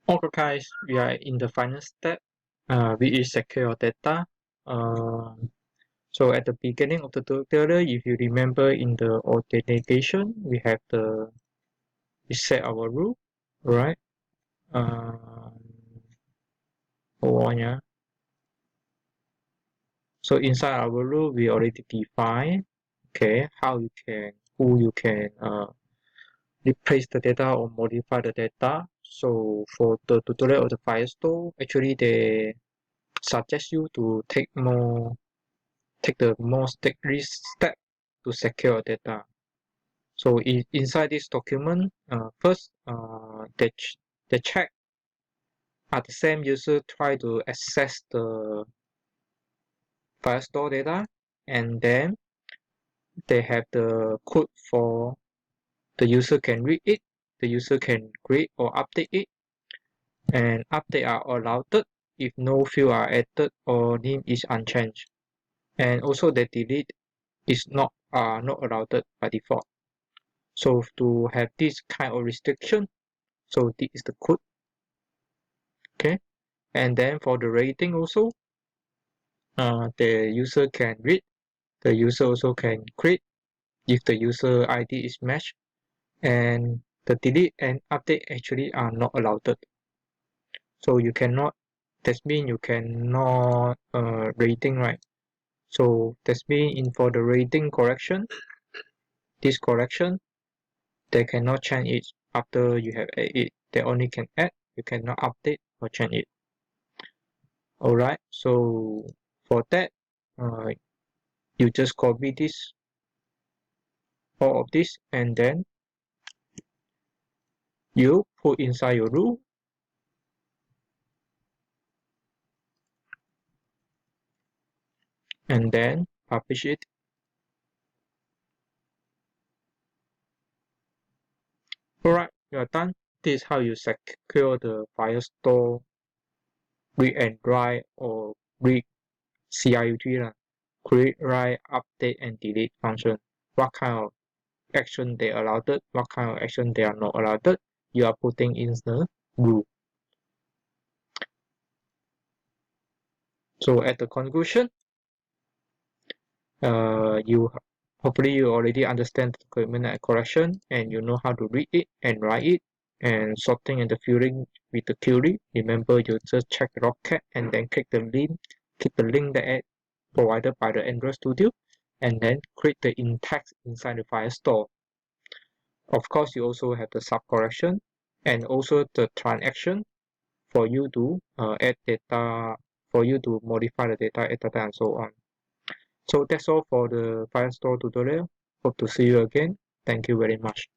Okay guys, we are in the final step, which is secure data. So at the beginning of the tutorial, if you remember in the authentication, we have we set our rule, right? Hold on, yeah. So inside our rule, we already define, okay, who you can replace the data or modify the data. So for the tutorial of the Firestore, actually they suggest you to take the most risk step to secure data. So inside this document, first they check are the same user try to access the Firestore data, and then they have the code for the user can read it, the user can create or update it, and update are allowed if no field are added or name is unchanged. And also the delete is not allowed by default. So to have this kind of restriction, so this is the code, okay. And then for the rating also, the user can read, the user also can create if the user ID is matched, and the delete and update actually are not allowed. So you cannot, that means you cannot rating, right? So that means in for the rating correction, this correction, they cannot change it after you have added it. They only can add, you cannot update or change it. Alright, so for that, you just copy this, all of this, and then you put inside your rule, and then publish it. Alright, you are done. This is how you secure the Firestore read and write or read CRUT, create, write, update, and delete function. What kind of action they allowed, what kind of action they are not allowed, you are putting in the rule. So at the conclusion, you hopefully you already understand the document and correction, and you know how to read it and write it, and sorting and the filtering with the query. Remember, you just check Rocket and then click the link that provided by the Android Studio, and then create the in-text inside the Firestore. Of course, you also have the sub correction and also the transaction for you to add data, for you to modify the data, add data, and so on. So that's all for the Firestore tutorial. Hope to see you again. Thank you very much.